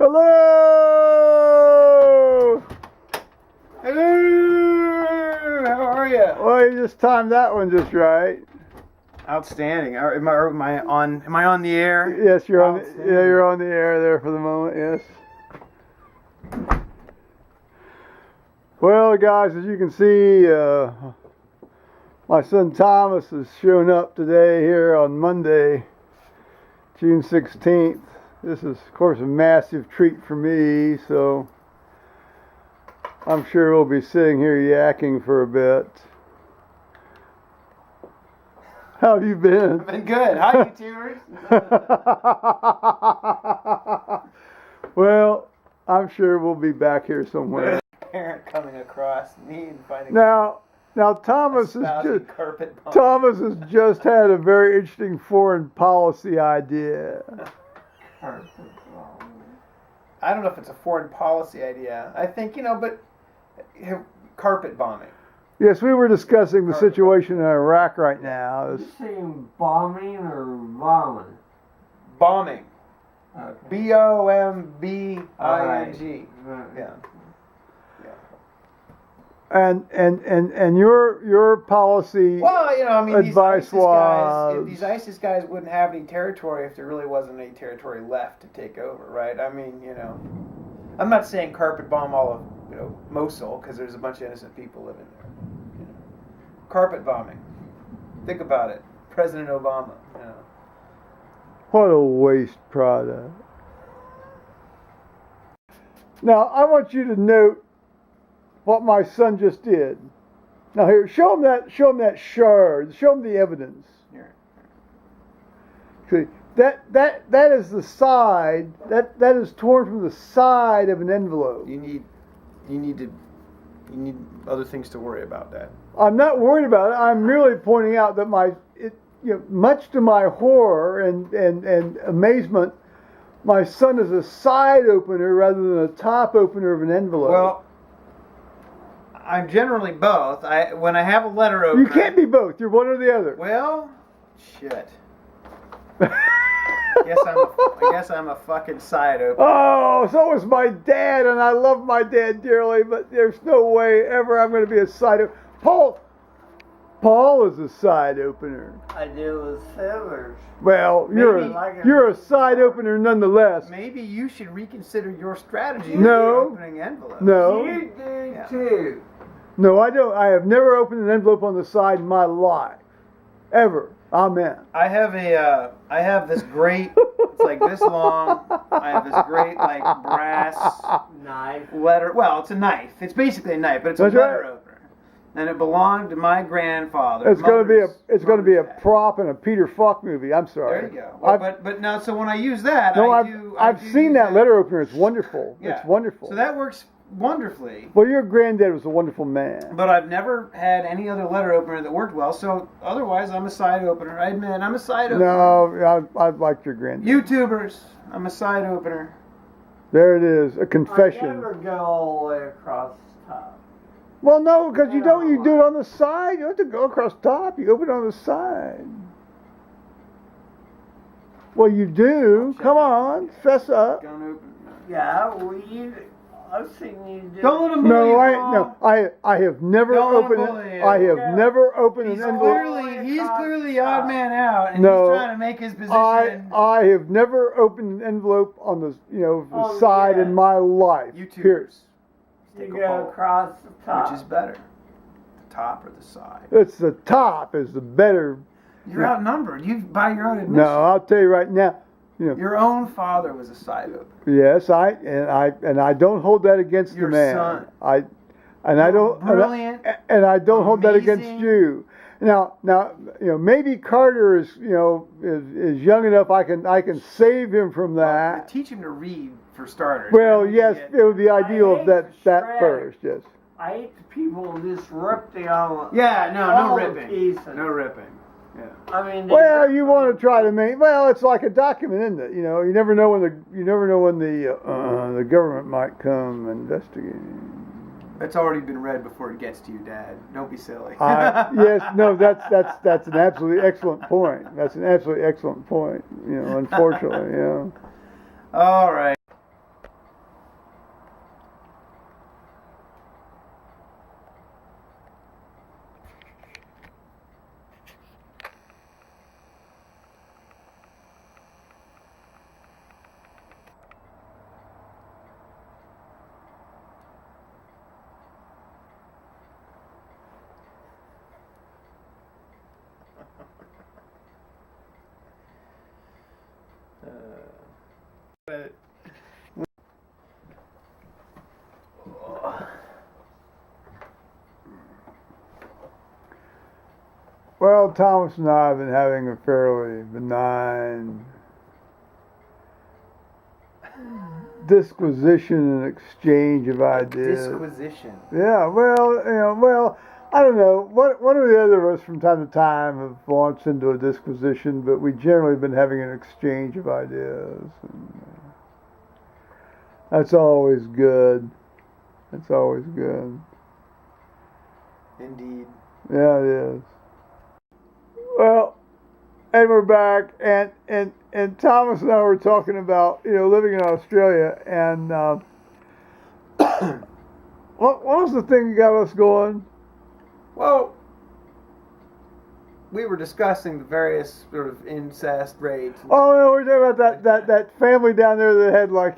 Hello! Hello! How are you? Well, you just timed that one just right. Outstanding. Am I on the air? Yes, you're on. You're on the air there for the moment. Yes. Well, guys, as you can see, my son Thomas has shown up today here on Monday, June 16th. This is, of course, a massive treat for me, so I'm sure we'll be sitting here yakking for a bit. How have you been? I've been good. Hi, YouTubers. Well, I'm sure we'll be back here somewhere. Parent coming across me and finding Now Thomas has just had a very interesting foreign policy idea. I don't know if it's a foreign policy idea. I think, but carpet bombing. Yes, we were discussing the situation in Iraq right now. Are you saying bombing or bombing? Bombing. Okay. BOMBING. Right. Yeah. And your policy Well, advice was these ISIS guys wouldn't have any territory if there really wasn't any territory left to take over, right? I mean, I'm not saying carpet bomb all of Mosul, because there's a bunch of innocent people living there. Carpet bombing. Think about it, President Obama. What a waste product. Now I want you to note what my son just did. Now here, show him that shard. Show him the evidence. Here. See, that is the side. That is torn from the side of an envelope. You need other things to worry about, Dad. I'm not worried about it. I'm merely pointing out that much to my horror and amazement, my son is a side opener rather than a top opener of an envelope. Well, I'm generally both. When I have a letter opener, you can't be both. You're one or the other. Well, shit. I guess I'm a fucking side opener. Oh, so is my dad, and I love my dad dearly, but there's no way ever I'm going to be a side opener. Paul is a side opener. I do with sailors. Well, you're a side opener nonetheless. Maybe you should reconsider your strategy. No. For opening envelopes. No. You do too. No, I don't. I have never opened an envelope on the side in my life. Ever. Amen. I have this great, it's like this long. I have this great, brass Knife. letter. Well, it's a knife. It's basically a knife, but it's That's a letter right. opener. And it belonged to my grandfather. It's going to be a dad. prop in a Peter Falk movie. I'm sorry. There you go. Well, but now, so when I use that, I've seen that letter opener. It's wonderful. Yeah. It's wonderful. So that works wonderfully. Well, your granddad was a wonderful man. But I've never had any other letter opener that worked well. So otherwise, I'm a side opener. I admit, I'm a side opener. No, I liked your granddad. YouTubers, I'm a side opener. There it is, a confession. I never go all the way across the top. Well, no, because you do it on the side. You don't have to go across top. You open it on the side. Well, you do. Come on, fess up. Don't open. Yeah, I've seen you do. Don't let him No, bully you, I have never Don't let him opened bully it. you. I have never opened He's an envelope. clearly the odd man out, and No, he's trying to make his position. I have never opened an envelope on the the side in my life. YouTubers. Period. You go across the top. Which is better, the top or the side? It's the top is the better. You're outnumbered. You by your own admission. No, I'll tell you right now. Your own father was a side opener. Yes, and I don't hold that against Your the man. son. I don't Brilliant. and I don't hold that against Amazing. you. Now, maybe Carter is young enough. I can save him from that. Teach him to read for starters. Well, Then yes, get- it would be ideal if that shred. first. Yes. I hate the people who just rip the envelope. Yeah, no all the ripping. pieces. No ripping. Yeah. I mean, they Well, rip you want to try to make. Well, it's like a document, isn't it? You never know when the government might come investigating. It's already been read before it gets to you, Dad. Don't be silly. Yes, no, that's an absolutely excellent point. That's an absolutely excellent point. Unfortunately, All right. Well, Thomas and I have been having a fairly benign disquisition and exchange of ideas. Disquisition. Yeah, well, I don't know. One or the other of us from time to time have launched into a disquisition, but we generally have been having an exchange of ideas. And that's always good. That's always good. Indeed. Yeah, it is. Well, and we're back, and Thomas and I were talking about living in Australia, and what was the thing that got us going? Well, we were discussing the various sort of incest rates. Oh, no, we're talking about that family down there that had like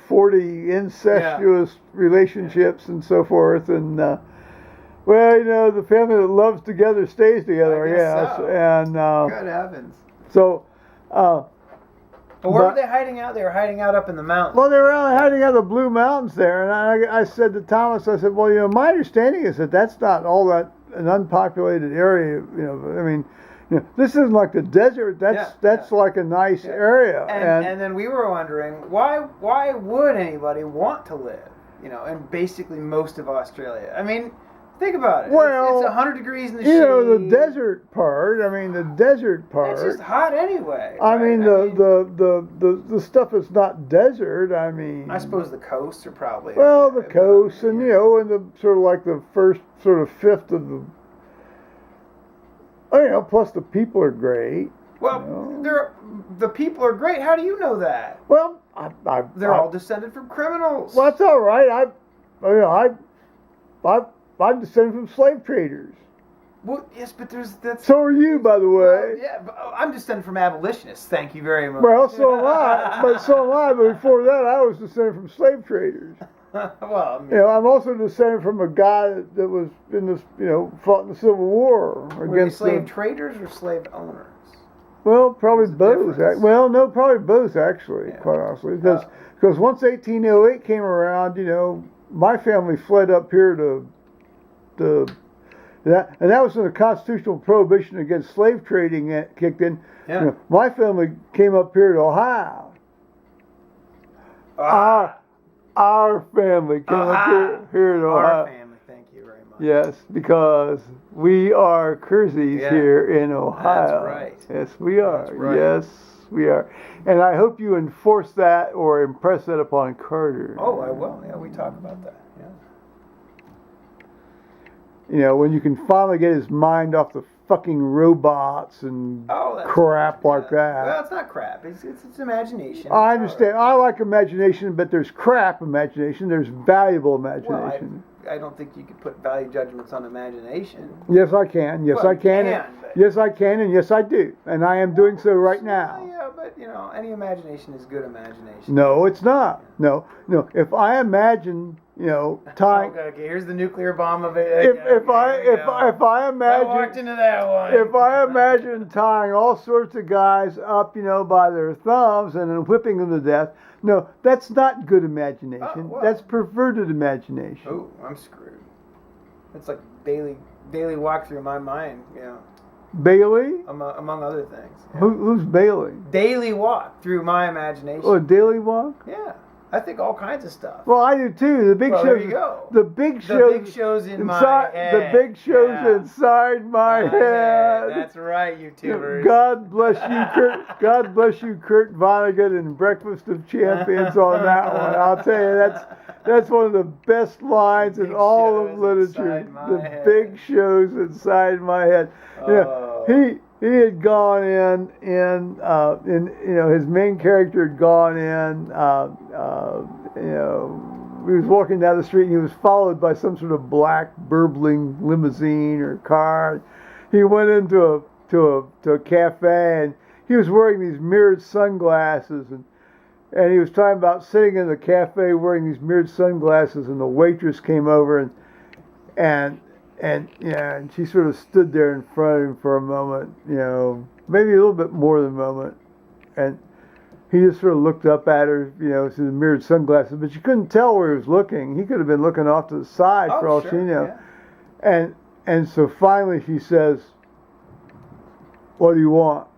40 incestuous relationships and so forth, and well, the family that loves together stays together, I guess so. And Good heavens. so. But where were they hiding out? They were hiding out up in the mountains. Well, they were hiding out in the Blue Mountains there, and I said to Thomas, I said, well, my understanding is that that's not all that an unpopulated area. I mean, this isn't like the desert. That's like a nice area. And then we were wondering why would anybody want to live, in basically most of Australia? I mean, think about it. Well, it's 100 degrees in the shade. The desert part. I mean, the desert part. It's just hot anyway. I right? mean, the stuff that's not desert. I mean, I suppose the coasts are probably. Well, okay, the coast, and and the sort of like the first sort of fifth of the. Plus the people are great. Well, the people are great. How do you know that? Well, they're all descended from criminals. Well, that's all right. I'm descended from slave traders. Well, yes, but that's. So are you, by the way. Yeah, but I'm descended from abolitionists. Thank you very much. Well, so am I. But before that, I was descended from slave traders. Well, I mean, I'm also descended from a guy that was in this, fought in the Civil War were against they slave traders or slave owners? Well, probably both. difference? Well, no, probably both actually. Yeah. Quite honestly, because once 1808 came around, my family fled up here to that, and that was when the constitutional prohibition against slave trading kicked in. Yeah. My family came up here to Ohio. Our family came up here to Ohio. Our family, thank you very much. Yes, because we are Kerseys here in Ohio. That's right. Yes, we are. That's right. Yes, we are. And I hope you enforce that or impress that upon Carter. Oh, I will. Yeah, we talk about that. Yeah. When you can finally get his mind off the fucking robots and crap like that. Well, it's not crap. It's imagination. I understand. I like imagination, but there's crap imagination. There's valuable imagination. Well, I don't think you could put value judgments on imagination. Yes, I can. Yes, I can. Yes, I can, and yes, I do. And I am doing so right now. Yeah, but any imagination is good imagination. No, it's not. No. If I imagine, tying. Okay, here's the nuclear bomb of it. If I imagine. I walked into that one. If I imagine tying all sorts of guys up, by their thumbs and then whipping them to death, no, that's not good imagination. Oh, well. That's perverted imagination. Oh, I'm screwed. It's like daily walk through my mind, Bailey? Among other things. Yeah. Who's Bailey? Daily walk through my imagination. Oh, a daily walk? Yeah. I think all kinds of stuff. Well, I do too. The big shows. There you go. The big shows in my head. The big shows inside my head. That's right, YouTubers. God bless you, Kurt. God bless you, Kurt Vonnegut and Breakfast of Champions on that one. I'll tell you, that's one of the best lines in all of literature. The big shows inside my head. He had gone in his main character had gone in, he was walking down the street and he was followed by some sort of black burbling limousine or car. He went into a cafe and he was wearing these mirrored sunglasses and he was talking about sitting in the cafe wearing these mirrored sunglasses, and the waitress came over and she sort of stood there in front of him for a moment, maybe a little bit more than a moment, and he just sort of looked up at her, you know, through the mirrored sunglasses, but you couldn't tell where he was looking. He could have been looking off to the side for all sure, she knew. yeah. And so finally she says, "What do you want?"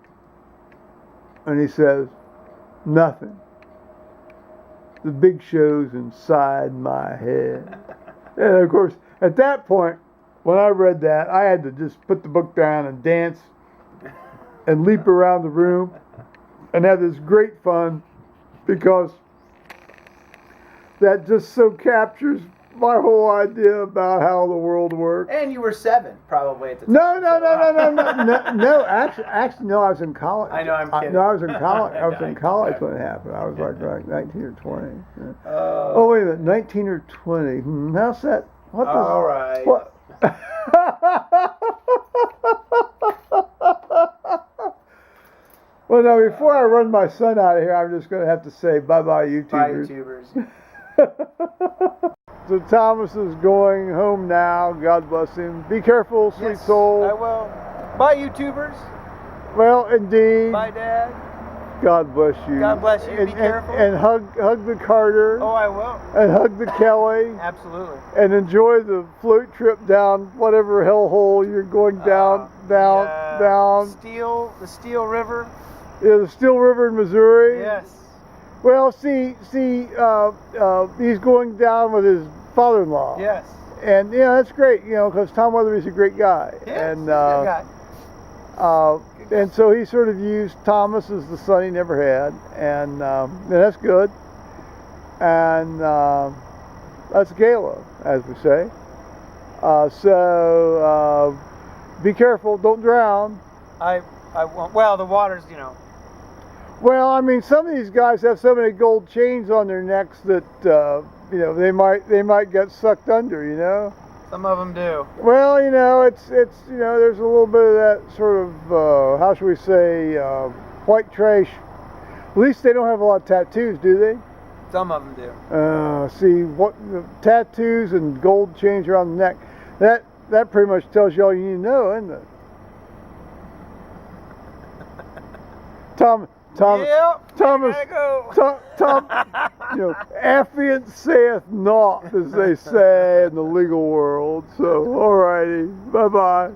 And he says, "Nothing. The big show's inside my head." And of course, at that point, when I read that, I had to just put the book down and dance and leap around the room and have this great fun, because that just so captures my whole idea about how the world works. And you were 7 probably at the time. No. Actually, no. I was in college. I know, I'm kidding. No, I was in college. I was in college when it happened. I was like 19 or 20. Yeah. Oh, wait a minute, 19 or 20. How's that? What does? All right. What? Well, now before I run my son out of here, I'm just going to have to say bye-bye, YouTubers. Bye, YouTubers. So Thomas is going home now. God bless him. Be careful, sweet Yes, soul. I will. Bye, YouTubers. Well, indeed. Bye, Dad. God bless you. God bless you. And, Be careful. And hug the Carter. Oh, I will. And hug the Kelly. Absolutely. And enjoy the float trip down whatever hellhole you're going down. The Steel River. Yeah, the Steel River in Missouri. Yes. Well, see, he's going down with his father-in-law. Yes. And that's great, because Tom Weatherby's a great guy. Yes, And he's a good guy. And so he sort of used Thomas as the son he never had, and that's good. And that's Gala, as we say. So be careful, don't drown. I won't. Well, the water's, Well, I mean, some of these guys have so many gold chains on their necks that they might get sucked under. Some of them do. Well, it's there's a little bit of that sort of how should we say white trash. At least they don't have a lot of tattoos, do they? Some of them do. See what the tattoos and gold chains around the neck. That pretty much tells you all you need to know, isn't it? Thomas, affiant saith naught, as they say in the legal world. So, alrighty, bye-bye.